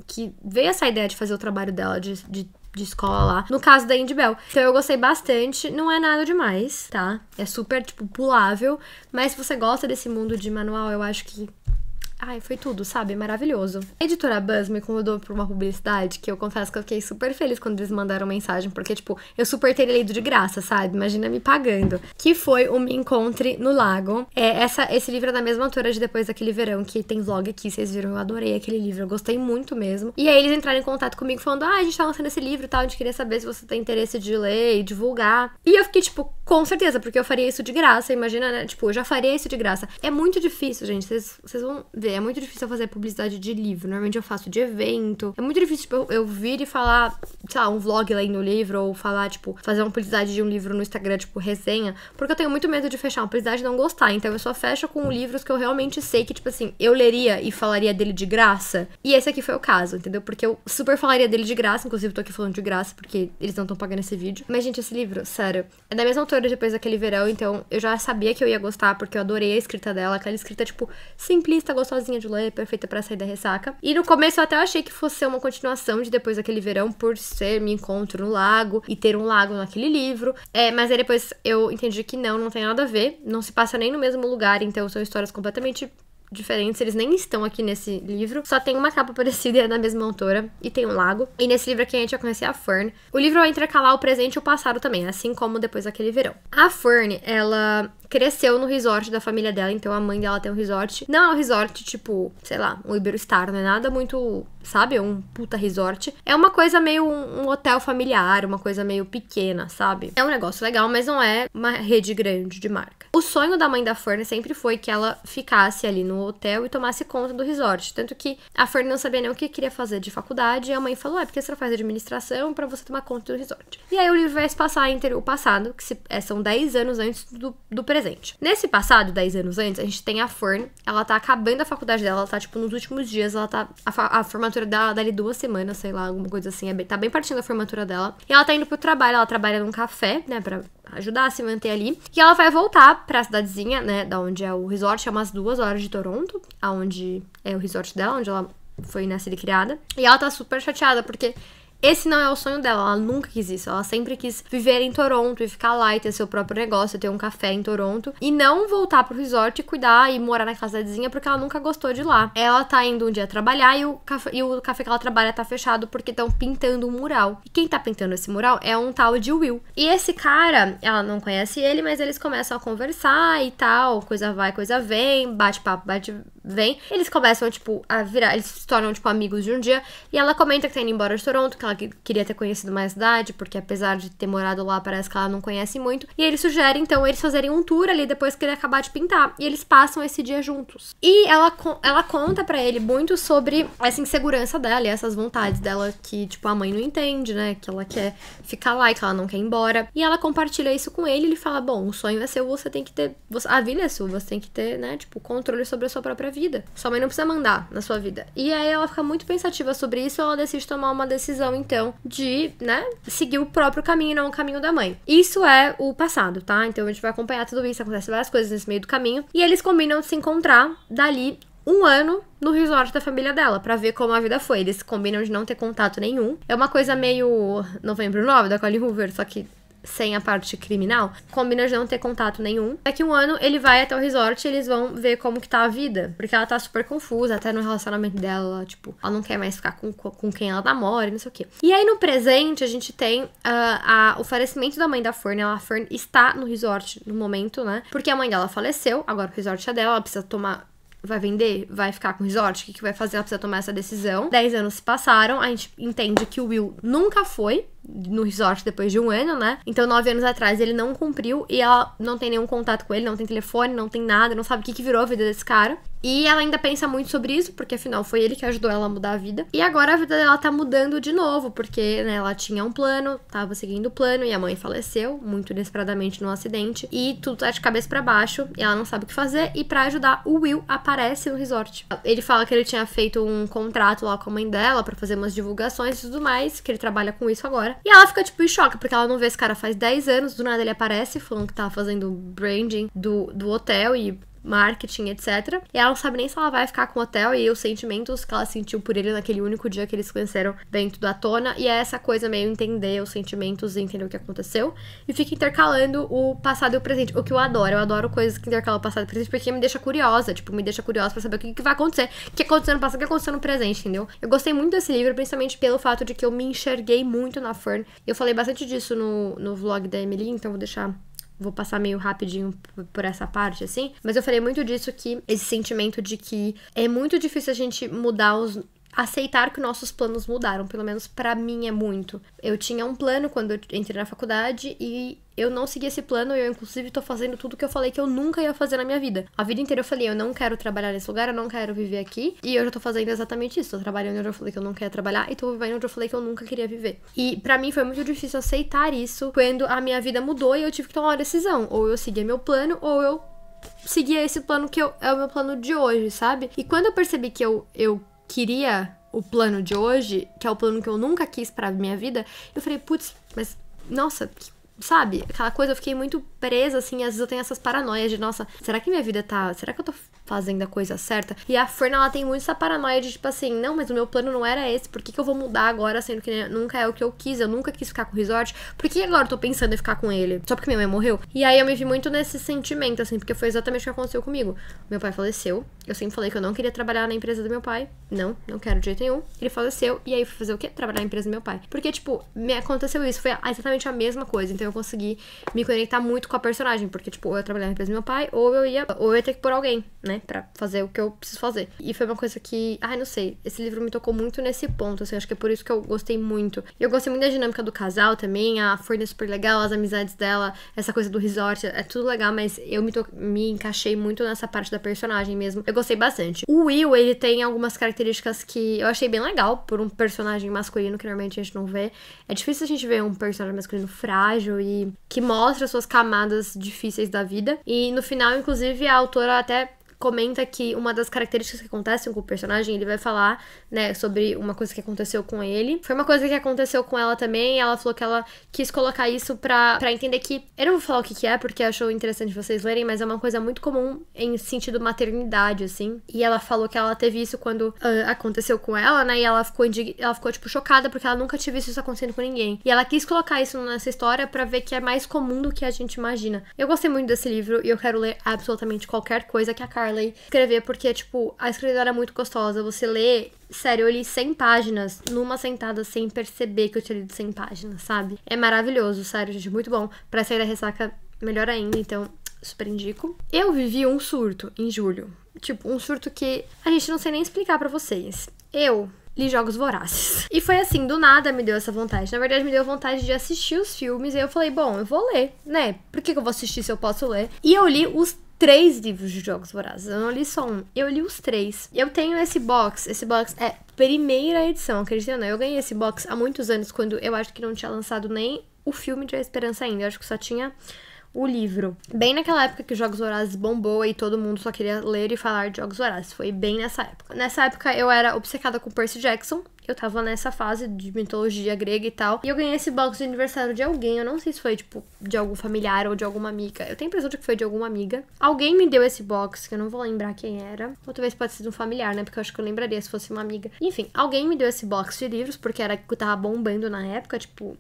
que veio essa ideia de fazer o trabalho dela de escola lá, no caso da Andy Bell. Então eu gostei bastante, não é nada demais, tá? É super, tipo, pulável, mas se você gosta desse mundo de manual, eu acho que foi tudo, sabe? Maravilhoso. A editora Buzz me convidou pra uma publicidade que eu confesso que eu fiquei super feliz quando eles mandaram mensagem, porque, tipo, eu super teria lido de graça, sabe? Imagina me pagando. Que foi o Me Encontre no Lago. Esse livro é da mesma autora de Depois Daquele Verão, que tem vlog aqui, vocês viram, eu adorei aquele livro, eu gostei muito mesmo. E aí eles entraram em contato comigo falando, a gente tá lançando esse livro e tal, a gente queria saber se você tem interesse de ler e divulgar. E eu fiquei, tipo, com certeza, porque eu faria isso de graça, imagina, né? Tipo, eu já faria isso de graça. É muito difícil, gente, vocês vão ver. É muito difícil eu fazer publicidade de livro. Normalmente eu faço de evento. É muito difícil, tipo, eu vir e falar, sei lá, um vlog lendo o livro, ou falar, tipo, fazer uma publicidade de um livro no Instagram, tipo, resenha. Porque eu tenho muito medo de fechar uma publicidade e não gostar. Então eu só fecho com livros que eu realmente sei que, tipo assim, eu leria e falaria dele de graça. E esse aqui foi o caso, entendeu? Porque eu super falaria dele de graça. Inclusive, tô aqui falando de graça, porque eles não estão pagando esse vídeo. Mas, gente, esse livro, sério, é da mesma autora Depois Daquele Verão. Então eu já sabia que eu ia gostar, porque eu adorei a escrita dela. Aquela escrita, tipo, simplista, gostosinha de ler, perfeita pra sair da ressaca. E no começo eu até achei que fosse ser uma continuação de Depois Daquele Verão, por ser Me Encontro no Lago e ter um lago naquele livro. Mas aí depois eu entendi que não tem nada a ver. Não se passa nem no mesmo lugar, então são histórias completamente diferentes, eles nem estão aqui nesse livro. Só tem uma capa parecida e é da mesma autora. E tem um lago. E nesse livro aqui a gente vai conhecer a Fern. O livro vai intercalar o presente e o passado também, assim como Depois Daquele Verão. A Fern, ela cresceu no resort da família dela, então a mãe dela tem um resort. Não é um resort tipo, sei lá, um Iberostar, não é nada muito, sabe? É um puta resort. É uma coisa meio um hotel familiar, uma coisa meio pequena, sabe? É um negócio legal, mas não é uma rede grande de marca. O sonho da mãe da Fern sempre foi que ela ficasse ali no hotel e tomasse conta do resort. Tanto que a Fern não sabia nem o que queria fazer de faculdade, e a mãe falou, porque você não faz administração pra você tomar conta do resort. E aí o livro vai se passar entre o passado, que são 10 anos antes do presente. Nesse passado, 10 anos antes, a gente tem a Fern, ela tá acabando a faculdade dela, ela tá, tipo, nos últimos dias, ela tá, a formatura dela dali 2 semanas, sei lá, alguma coisa assim, tá bem pertinho da formatura dela. E ela tá indo pro trabalho, ela trabalha num café, né, pra ajudar a se manter ali. E ela vai voltar pra cidadezinha, né, da onde é o resort, é umas 2 horas de Toronto, aonde é o resort dela, onde ela foi nascida e criada. E ela tá super chateada, porque esse não é o sonho dela, ela nunca quis isso. Ela sempre quis viver em Toronto e ficar lá e ter seu próprio negócio, ter um café em Toronto. E não voltar pro resort e cuidar e morar na casa da vizinha, porque ela nunca gostou de lá. Ela tá indo um dia trabalhar e o café que ela trabalha tá fechado porque estão pintando um mural. E quem tá pintando esse mural é um tal de Will. E esse cara, ela não conhece ele, mas eles começam a conversar e tal. Coisa vai, coisa vem, bate-papo, bate-vem. Eles começam, tipo, a virar, eles se tornam, tipo, amigos de um dia. E ela comenta que tá indo embora de Toronto, que ela queria ter conhecido mais cidade, porque apesar de ter morado lá, parece que ela não conhece muito. E ele sugere, então, eles fazerem um tour ali depois que ele acabar de pintar. E eles passam esse dia juntos. E ela conta pra ele muito sobre essa insegurança dela e essas vontades dela que, tipo, a mãe não entende, né? Que ela quer ficar lá e que ela não quer ir embora. E ela compartilha isso com ele e ele fala, bom, o sonho é seu, você tem que ter... a vida é sua, você tem que ter, né, tipo, controle sobre a sua própria vida. Sua mãe não precisa mandar na sua vida. E aí ela fica muito pensativa sobre isso e ela decide tomar uma decisão, então, de, né, seguir o próprio caminho e não o caminho da mãe. Isso é o passado, tá? Então a gente vai acompanhar tudo isso, acontece várias coisas nesse meio do caminho. E eles combinam de se encontrar dali 1 ano no resort da família dela, pra ver como a vida foi. Eles combinam de não ter contato nenhum. É uma coisa meio Novembro 9, da Colleen Hoover, só que sem a parte criminal, combina de não ter contato nenhum. Daqui 1 ano, ele vai até o resort e eles vão ver como que tá a vida. Porque ela tá super confusa, até no relacionamento dela, ela, tipo, ela não quer mais ficar com quem ela namora, não sei o quê. E aí, no presente, a gente tem o falecimento da mãe da Fern. A Fern está no resort no momento, né? Porque a mãe dela faleceu, agora o resort é dela, ela precisa tomar... Vai vender? Vai ficar com o resort? O que vai fazer? Ela precisa tomar essa decisão. 10 anos se passaram, a gente entende que o Will nunca foi no resort depois de 1 ano, né? Então, 9 anos atrás, ele não cumpriu e ela não tem nenhum contato com ele, não tem telefone, não tem nada, não sabe o que virou a vida desse cara. E ela ainda pensa muito sobre isso, porque afinal foi ele que ajudou ela a mudar a vida. E agora a vida dela tá mudando de novo, porque, né, ela tinha um plano, tava seguindo o plano, e a mãe faleceu, muito inesperadamente num acidente. E tudo tá de cabeça pra baixo, e ela não sabe o que fazer. E pra ajudar, o Will aparece no resort. Ele fala que ele tinha feito um contrato lá com a mãe dela pra fazer umas divulgações e tudo mais, que ele trabalha com isso agora. E ela fica, tipo, em choque, porque ela não vê esse cara faz 10 anos, do nada ele aparece, falando que tá fazendo branding do hotel e marketing, etc. E ela não sabe nem se ela vai ficar com o hotel, e os sentimentos que ela sentiu por ele naquele único dia que eles se conheceram vem tudo à tona, e é essa coisa meio entender os sentimentos e entender o que aconteceu, e fica intercalando o passado e o presente, o que eu adoro coisas que intercalam o passado e o presente, porque me deixa curiosa, tipo, me deixa curiosa pra saber o que vai acontecer, o que aconteceu no passado, o que aconteceu no presente, entendeu? Eu gostei muito desse livro, principalmente pelo fato de que eu me enxerguei muito na Fern. Eu falei bastante disso no vlog da Emily, então vou passar meio rapidinho por essa parte, assim. Mas eu falei muito disso, que esse sentimento de que é muito difícil a gente aceitar que nossos planos mudaram. Pelo menos pra mim é muito. Eu tinha um plano quando eu entrei na faculdade e eu não segui esse plano, e eu inclusive tô fazendo tudo que eu falei que eu nunca ia fazer na minha vida. A vida inteira eu falei, eu não quero trabalhar nesse lugar, eu não quero viver aqui, e eu já tô fazendo exatamente isso. Tô trabalhando onde eu falei que eu não quero trabalhar, e tô vivendo onde eu falei que eu nunca queria viver. E pra mim foi muito difícil aceitar isso quando a minha vida mudou e eu tive que tomar uma decisão. Ou eu seguia meu plano, ou eu seguia esse plano que é o meu plano de hoje, sabe? E quando eu percebi que eu queria o plano de hoje, que é o plano que eu nunca quis pra minha vida, eu falei, putz, mas nossa, sabe? Aquela coisa, eu fiquei muito presa, assim, às vezes eu tenho essas paranoias de, nossa, será que minha vida será que eu tô fazendo a coisa certa? E a Fern, ela tem muito essa paranoia de, tipo assim, não, mas o meu plano não era esse, por que eu vou mudar agora, sendo que nunca é o que eu quis, eu nunca quis ficar com o resort, por que agora eu tô pensando em ficar com ele? Só porque minha mãe morreu? E aí eu me vi muito nesse sentimento, assim, porque foi exatamente o que aconteceu comigo. Meu pai faleceu, eu sempre falei que eu não queria trabalhar na empresa do meu pai, não quero de jeito nenhum, ele faleceu, e aí eu fui fazer o quê? Trabalhar na empresa do meu pai. Porque, tipo, me aconteceu isso, foi exatamente a mesma coisa, então eu consegui me conectar muito com a personagem, porque, tipo, ou eu trabalhava na empresa do meu pai, ou eu ia ter que pôr alguém, né, pra fazer o que eu preciso fazer. E foi uma coisa que, não sei, esse livro me tocou muito nesse ponto, assim, acho que é por isso que eu gostei muito. E eu gostei muito da dinâmica do casal também, a Fern é super legal, as amizades dela, essa coisa do resort, é tudo legal, mas eu me encaixei muito nessa parte da personagem mesmo. Eu gostei bastante. O Will, ele tem algumas características que eu achei bem legal por um personagem masculino, que normalmente a gente não vê. É difícil a gente ver um personagem masculino frágil e que mostra suas camadas difíceis da vida. E no final, inclusive, a autora até comenta que uma das características que acontecem com o personagem, ele vai falar, né, sobre uma coisa que aconteceu com ele. Foi uma coisa que aconteceu com ela também, ela falou que ela quis colocar isso pra entender que... Eu não vou falar o que é, porque achou interessante vocês lerem, mas é uma coisa muito comum em sentido maternidade, assim. E ela falou que ela teve isso quando aconteceu com ela, né, e ela ficou, tipo, chocada, porque ela nunca tinha visto isso acontecendo com ninguém. E ela quis colocar isso nessa história pra ver que é mais comum do que a gente imagina. Eu gostei muito desse livro e eu quero ler absolutamente qualquer coisa que a Carla escrever, porque, tipo, a escritora é muito gostosa. Você lê, sério, eu li 100 páginas numa sentada sem perceber que eu tinha lido 100 páginas, sabe? É maravilhoso, sério, gente, muito bom. Pra sair da ressaca, melhor ainda, então, super indico. Eu vivi um surto em julho. Tipo, um surto que a gente não sei nem explicar pra vocês. Eu li Jogos Vorazes. E foi assim, do nada me deu essa vontade. Na verdade, me deu vontade de assistir os filmes, e eu falei, bom, eu vou ler, né? Por que eu vou assistir se eu posso ler? E eu li os 3 livros de Jogos Vorazes. Eu não li só um, eu li os 3. Eu tenho esse box é primeira edição, acredita ou não? Eu ganhei esse box há muitos anos, quando eu acho que não tinha lançado nem o filme de A Esperança ainda. Eu acho que só tinha o livro. Bem naquela época que os Jogos Vorazes bombou e todo mundo só queria ler e falar de Jogos Vorazes. Foi bem nessa época. Nessa época eu era obcecada com Percy Jackson. Eu tava nessa fase de mitologia grega e tal. E eu ganhei esse box de aniversário de alguém. Eu não sei se foi, tipo, de algum familiar ou de alguma amiga. Eu tenho a impressão de que foi de alguma amiga. Alguém me deu esse box, que eu não vou lembrar quem era. Ou talvez pode ser de um familiar, né? Porque eu acho que eu lembraria se fosse uma amiga. Enfim, alguém me deu esse box de livros, porque era que tava bombando na época, tipo,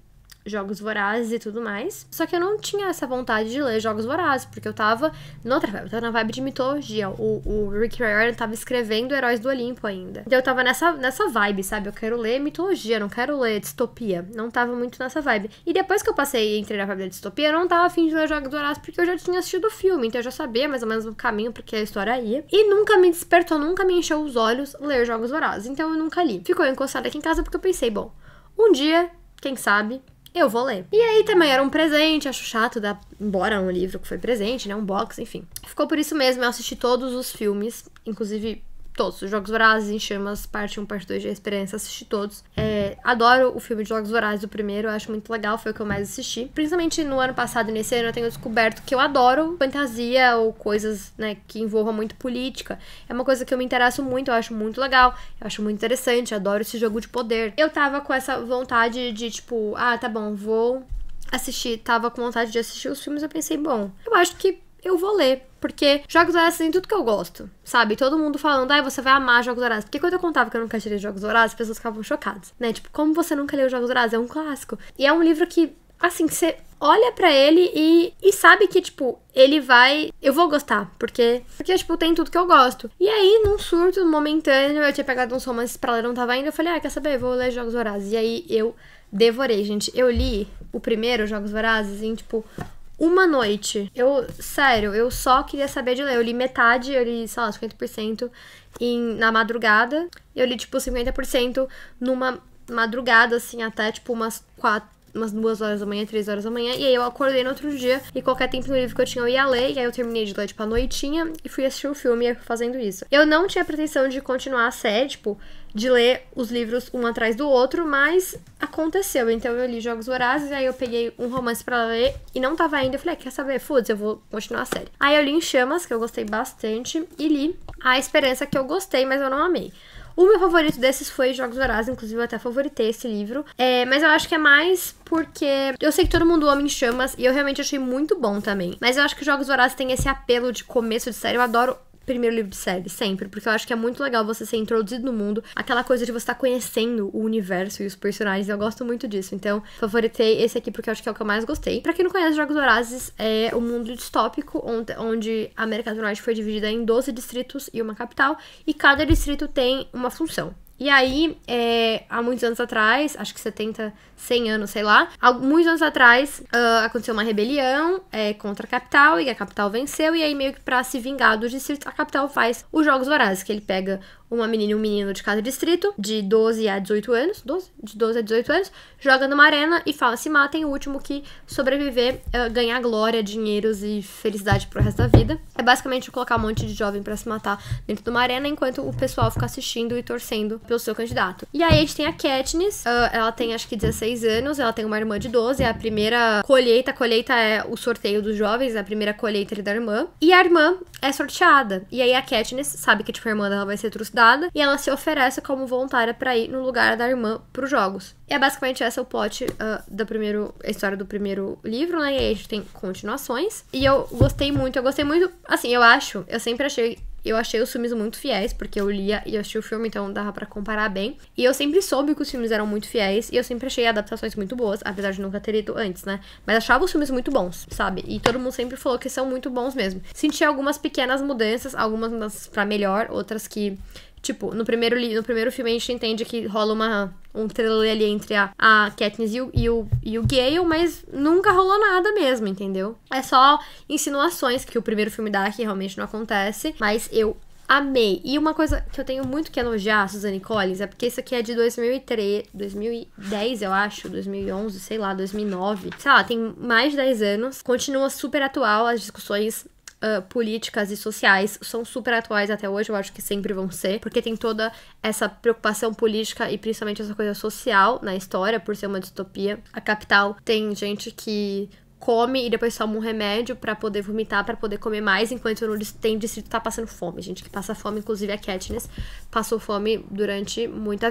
Jogos Vorazes e tudo mais. Só que eu não tinha essa vontade de ler Jogos Vorazes, porque eu tava noutra vibe, eu tava na vibe de mitologia. O Rick Riordan tava escrevendo Heróis do Olimpo ainda. Então eu tava nessa vibe, sabe? Eu quero ler mitologia, não quero ler distopia. Não tava muito nessa vibe. E depois que eu passei e entrei na vibe da distopia, eu não tava afim de ler Jogos Vorazes, porque eu já tinha assistido o filme, então eu já sabia mais ou menos o caminho porque a história ia. E nunca me despertou, nunca me encheu os olhos ler Jogos Vorazes, então eu nunca li. Ficou encostado aqui em casa porque eu pensei, bom, um dia, quem sabe, eu vou ler. E aí também era um presente, acho chato dar embora um livro que foi presente, né? Um box, enfim. Ficou por isso mesmo, eu assisti todos os filmes, inclusive todos, os Jogos Vorazes, Em Chamas, parte 1, parte 2 de Esperança, assisti todos. Adoro o filme de Jogos Vorazes, o primeiro, eu acho muito legal, foi o que eu mais assisti. Principalmente no ano passado e nesse ano eu tenho descoberto que eu adoro fantasia ou coisas, né, que envolvam muito política. É uma coisa que eu me interesso muito, eu acho muito legal, eu acho muito interessante, adoro esse jogo de poder. Eu tava com essa vontade de, tipo, tá bom, vou assistir, tava com vontade de assistir os filmes, eu pensei, bom, eu acho que eu vou ler, porque Jogos Vorazes tem tudo que eu gosto, sabe? Todo mundo falando, você vai amar Jogos Vorazes. Porque quando eu contava que eu nunca tirei Jogos Vorazes, as pessoas ficavam chocadas, né? Tipo, como você nunca leu Jogos Vorazes? É um clássico. E é um livro que, assim, você olha pra ele e sabe que, tipo, ele vai... Eu vou gostar, porque, tipo, tem tudo que eu gosto. E aí, num surto momentâneo, eu tinha pegado uns romances pra ler, não tava indo, eu falei, quer saber? Vou ler Jogos Vorazes. E aí, eu devorei, gente. Eu li o primeiro, Jogos Vorazes, em, tipo... uma noite. Sério, eu só queria saber de ler. Eu li metade, eu li, sei lá, 50% na madrugada. Eu li, tipo, 50% numa madrugada, assim, até, tipo, umas 2 horas da manhã, 3 horas da manhã. E aí eu acordei no outro dia e qualquer tempo no livro que eu tinha eu ia ler. E aí eu terminei de ler, tipo, a noitinha e fui assistir o filme fazendo isso. Eu não tinha pretensão de continuar a série, tipo, de ler os livros um atrás do outro, mas aconteceu. Então eu li Jogos Vorazes, aí eu peguei um romance pra ler e não tava indo. Eu falei, quer saber? Foda-se, eu vou continuar a série. Aí eu li Em Chamas, que eu gostei bastante, e li A Esperança, que eu gostei, mas eu não amei. O meu favorito desses foi Jogos Vorazes, inclusive eu até favoritei esse livro. Mas eu acho que é mais porque eu sei que todo mundo ama Em Chamas e eu realmente achei muito bom também. Mas eu acho que Jogos Vorazes tem esse apelo de começo de série. Eu adoro primeiro livro de série, sempre, porque eu acho que é muito legal você ser introduzido no mundo, aquela coisa de você estar conhecendo o universo e os personagens, eu gosto muito disso, então favoritei esse aqui porque eu acho que é o que eu mais gostei. Pra quem não conhece, Jogos Vorazes é um mundo distópico, onde a América do Norte foi dividida em 12 distritos e uma capital, e cada distrito tem uma função. E aí, há muitos anos atrás, acho que 70, 100 anos, sei lá, muitos anos atrás, aconteceu uma rebelião contra a capital, e a capital venceu, e aí meio que pra se vingar dos distritos, a capital faz os Jogos Vorazes, que ele pega uma menina e um menino de cada distrito, de 12 a 18 anos, de 12 a 18 anos, joga numa arena e fala, se matem, o último que sobreviver ganhar glória, dinheiros e felicidade pro resto da vida. É basicamente colocar um monte de jovem pra se matar dentro de uma arena, enquanto o pessoal fica assistindo e torcendo pelo seu candidato. E aí a gente tem a Katniss, ela tem acho que 16 anos, ela tem uma irmã de 12, é a primeira colheita é o sorteio dos jovens, é a primeira colheita ali da irmã, e a irmã é sorteada, e aí a Katniss sabe que tipo, a irmã dela vai ser trucidada, e ela se oferece como voluntária pra ir no lugar da irmã pros jogos. E é basicamente essa o plot a história do primeiro livro, né, e aí a gente tem continuações, e eu gostei muito, assim, eu achei os filmes muito fiéis, porque eu lia e eu assisti o filme, então dava pra comparar bem. E eu sempre soube que os filmes eram muito fiéis, e eu sempre achei adaptações muito boas, apesar de nunca ter lido antes, né? Mas achava os filmes muito bons, sabe? E todo mundo sempre falou que são muito bons mesmo. Senti algumas pequenas mudanças, algumas mudanças pra melhor, outras que... Tipo, no primeiro filme a gente entende que rola um trelelê ali entre a Katniss e o Gale, mas nunca rolou nada mesmo, entendeu? É só insinuações que o primeiro filme dá, que realmente não acontece, mas eu amei. E uma coisa que eu tenho muito que elogiar a Suzanne Collins é porque isso aqui é de 2010, eu acho, 2011, sei lá, 2009. Sei lá, tem mais de 10 anos. Continua super atual, as discussões políticas e sociais são super atuais até hoje, eu acho que sempre vão ser, porque tem toda essa preocupação política e principalmente essa coisa social na história, por ser uma distopia. A capital tem gente que come e depois toma um remédio pra poder vomitar, pra poder comer mais, enquanto no distrito tá passando fome. Gente que passa fome, inclusive a Katniss passou fome durante muito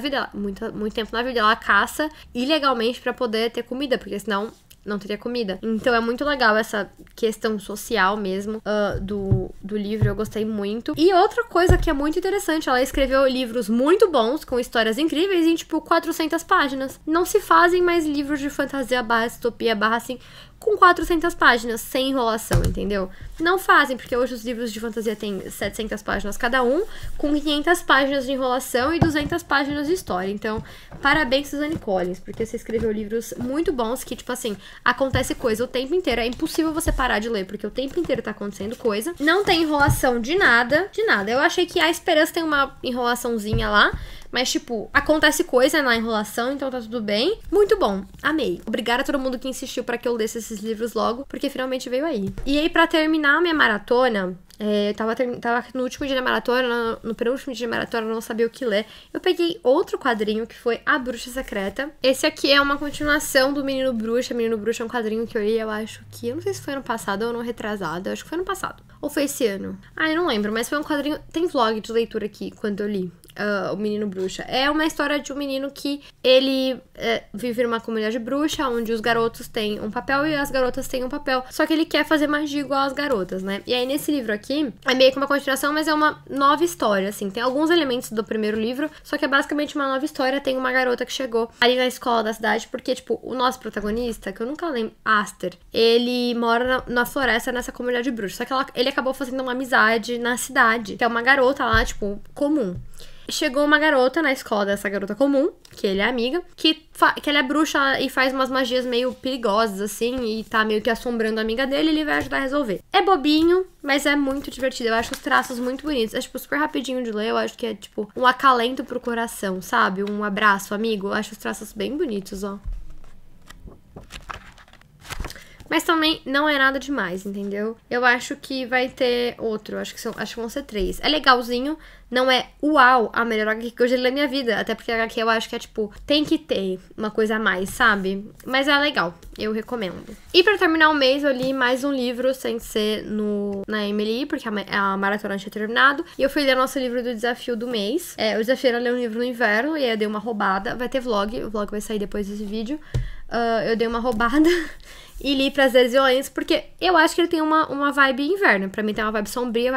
tempo na vida. Ela caça ilegalmente pra poder ter comida, porque senão não teria comida. Então é muito legal essa questão social mesmo do livro, eu gostei muito. E outra coisa que é muito interessante, ela escreveu livros muito bons, com histórias incríveis, em tipo 400 páginas. Não se fazem mais livros de fantasia barra distopia barra assim, com 400 páginas, sem enrolação, entendeu? Não fazem, porque hoje os livros de fantasia têm 700 páginas cada um, com 500 páginas de enrolação e 200 páginas de história. Então, parabéns, Suzanne Collins, porque você escreveu livros muito bons que, tipo assim, acontece coisa o tempo inteiro. É impossível você parar de ler, porque o tempo inteiro tá acontecendo coisa. Não tem enrolação de nada, de nada. Eu achei que A Esperança tem uma enrolaçãozinha lá, mas, tipo, acontece coisa na enrolação, então tá tudo bem. Muito bom, amei. Obrigada a todo mundo que insistiu pra que eu lesse esses livros logo, porque finalmente veio aí. E aí, pra terminar a minha maratona, eu tava no último dia da maratona, no penúltimo dia da maratona, eu não sabia o que ler. Eu peguei outro quadrinho, que foi A Bruxa Secreta. Esse aqui é uma continuação do Menino Bruxa. Menino Bruxa é um quadrinho que eu li, eu acho que... Eu não sei se foi ano passado ou ano retrasado. Eu acho que foi ano passado. Ou foi esse ano? Ah, eu não lembro, mas foi um quadrinho... Tem vlog de leitura aqui, quando eu li. O Menino Bruxa. É uma história de um menino que ele vive numa comunidade bruxa, onde os garotos têm um papel e as garotas têm um papel. Só que ele quer fazer magia igual as garotas, né? E aí, nesse livro aqui, é meio que uma continuação, mas é uma nova história, assim. Tem alguns elementos do primeiro livro, só que é basicamente uma nova história. Tem uma garota que chegou ali na escola da cidade, porque, tipo, o nosso protagonista, que eu nunca lembro, Aster, ele mora na floresta, nessa comunidade bruxa. Só que ele acabou fazendo uma amizade na cidade, que é uma garota lá, tipo, comum. Chegou uma garota na escola dessa garota comum, que ele é amiga, que ela é bruxa e faz umas magias meio perigosas, assim, e tá meio que assombrando a amiga dele, e ele vai ajudar a resolver. É bobinho, mas é muito divertido. Eu acho os traços muito bonitos. É, tipo, super rapidinho de ler. Eu acho que é, tipo, um acalento pro coração, sabe? Um abraço, amigo. Eu acho os traços bem bonitos, ó. Mas também não é nada demais, entendeu? Eu acho que vai ter outro, acho que vão ser 3. É legalzinho, não é uau, a melhor HQ que eu já li na minha vida. Até porque a HQ eu acho que é tipo, tem que ter uma coisa a mais, sabe? Mas é legal, eu recomendo. E pra terminar o mês, eu li mais um livro, sem ser na Emily, porque a maratona tinha terminado. E eu fui ler nosso livro do desafio do mês. O desafio era ler um livro no inverno, e aí eu dei uma roubada. Vai ter vlog, o vlog vai sair depois desse vídeo. Eu dei uma roubada e li Prazeres Violentos, porque eu acho que ele tem uma vibe inverno. Pra mim tem uma vibe sombria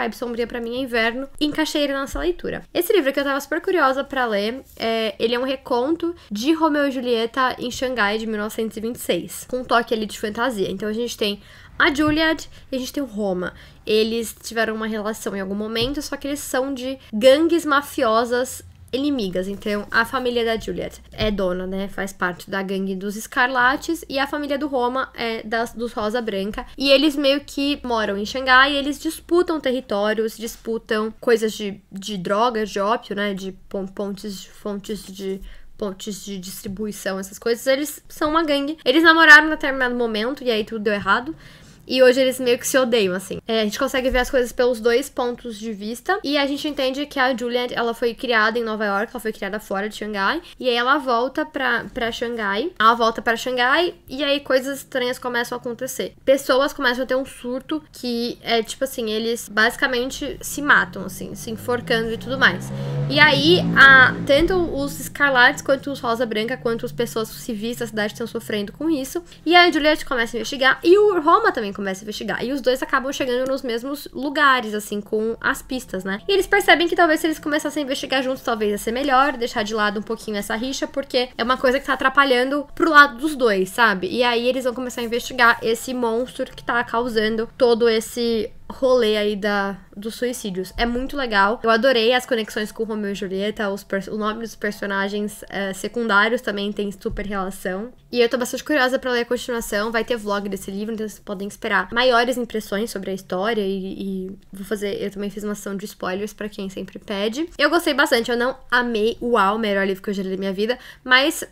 pra mim é inverno. E encaixei ele nessa leitura. Esse livro que eu tava super curiosa pra ler, ele é um reconto de Romeu e Julieta em Xangai, de 1926, com um toque ali de fantasia. Então a gente tem a Juliet e a gente tem o Roma. Eles tiveram uma relação em algum momento, só que eles são de gangues mafiosas inimigas. Então, a família da Juliet é dona, né? Faz parte da gangue dos Escarlates. E a família do Roma é dos Rosa Branca. E eles meio que moram em Xangai. E eles disputam territórios, disputam coisas de drogas, de ópio, né? De fontes de distribuição, essas coisas. Eles são uma gangue. Eles namoraram em determinado momento. E aí tudo deu errado. E hoje eles meio que se odeiam, assim. A gente consegue ver as coisas pelos dois pontos de vista. E a gente entende que a Juliet, ela foi criada em Nova York, ela foi criada fora de Xangai. E aí ela volta pra Xangai. Ela volta pra Xangai e aí coisas estranhas começam a acontecer. Pessoas começam a ter um surto que é tipo assim, eles basicamente se matam, assim, se enforcando e tudo mais. E aí, tanto os Escarlates, quanto os Rosa Branca, quanto as pessoas civis da cidade estão sofrendo com isso. E a Juliet começa a investigar. E o Roma também começa a investigar. E os dois acabam chegando nos mesmos lugares, assim, com as pistas, né? E eles percebem que talvez se eles começassem a investigar juntos, talvez ia ser melhor, deixar de lado um pouquinho essa rixa, porque é uma coisa que tá atrapalhando pro lado dos dois, sabe? E aí eles vão começar a investigar esse monstro que tá causando todo esse rolê aí dos suicídios. É muito legal. Eu adorei as conexões com Romeu e Julieta, o nome dos personagens secundários também tem super relação. E eu tô bastante curiosa pra ler a continuação. Vai ter vlog desse livro, então vocês podem esperar maiores impressões sobre a história e eu também fiz uma ação de spoilers pra quem sempre pede. Eu gostei bastante, eu não amei, uau, o melhor livro que eu já li na minha vida, mas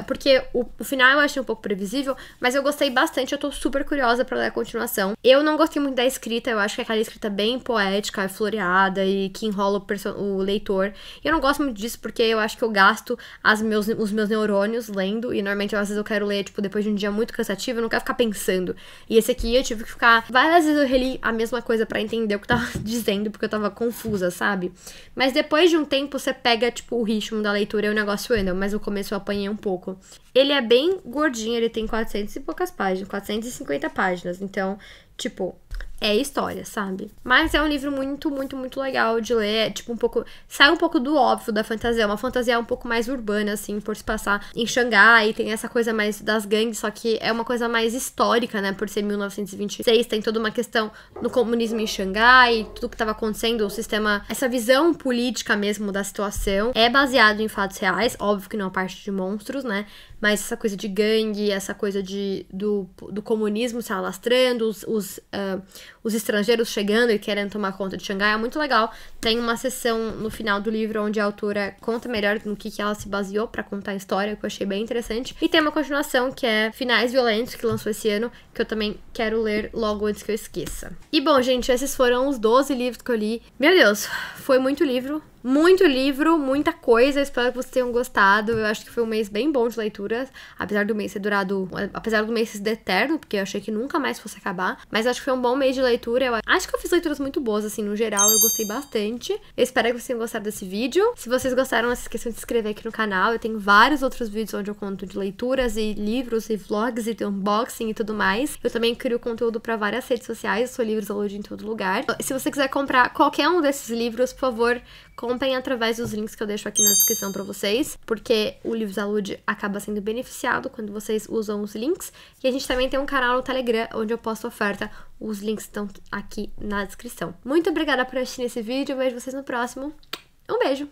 porque o final eu achei um pouco previsível, mas eu gostei bastante, eu tô super curiosa pra ler a continuação. Eu não gostei muito da escrita, eu acho que é aquela escrita bem poética, floreada e que enrola o leitor. E eu não gosto muito disso porque eu acho que eu gasto os meus neurônios lendo, e normalmente às vezes eu quero ler, tipo, depois de um dia muito cansativo, eu não quero ficar pensando. E esse aqui eu tive que ficar... Várias vezes eu reli a mesma coisa pra entender o que eu tava dizendo, porque eu tava confusa, sabe? Mas depois de um tempo, você pega, tipo, o ritmo da leitura e o negócio anda, mas no começo eu apanhei um pouco. Ele é bem gordinho, ele tem 400 e poucas páginas, 450 páginas, então, tipo, é história, sabe? Mas é um livro muito, muito, muito legal de ler, tipo, um pouco... Sai um pouco do óbvio da fantasia, é uma fantasia um pouco mais urbana, assim, por se passar em Xangai, tem essa coisa mais das gangues, só que é uma coisa mais histórica, né, por ser 1926, tem toda uma questão no comunismo em Xangai, tudo que estava acontecendo, o sistema, essa visão política mesmo da situação, é baseado em fatos reais, óbvio que não a parte de monstros, né, mais essa coisa de gangue, essa coisa do comunismo se alastrando, os estrangeiros chegando e querendo tomar conta de Xangai, é muito legal. Tem uma sessão no final do livro onde a autora conta melhor no que ela se baseou pra contar a história, que eu achei bem interessante. E tem uma continuação que é Finais Violentos, que lançou esse ano, que eu também quero ler logo antes que eu esqueça. E bom, gente, esses foram os 12 livros que eu li. Meu Deus, foi muito livro, muita coisa. Espero que vocês tenham gostado. Eu acho que foi um mês bem bom de leituras, apesar do mês ser eterno, porque eu achei que nunca mais fosse acabar. Mas acho que foi um bom mês de leitura. Eu acho que eu fiz leituras muito boas, assim, no geral. Eu gostei bastante. Eu espero que vocês tenham gostado desse vídeo. Se vocês gostaram, não se esqueçam de se inscrever aqui no canal. Eu tenho vários outros vídeos onde eu conto de leituras e livros e vlogs e de unboxing e tudo mais. Eu também crio conteúdo pra várias redes sociais. Eu sou Livros da Lud em todo lugar. Se você quiser comprar qualquer um desses livros, por favor, comprem através dos links que eu deixo aqui na descrição pra vocês, porque o Livros da Lud acaba sendo beneficiado quando vocês usam os links. E a gente também tem um canal no Telegram, onde eu posto oferta. Os links estão aqui na descrição. Muito obrigada por assistir esse vídeo, eu vejo vocês no próximo. Um beijo!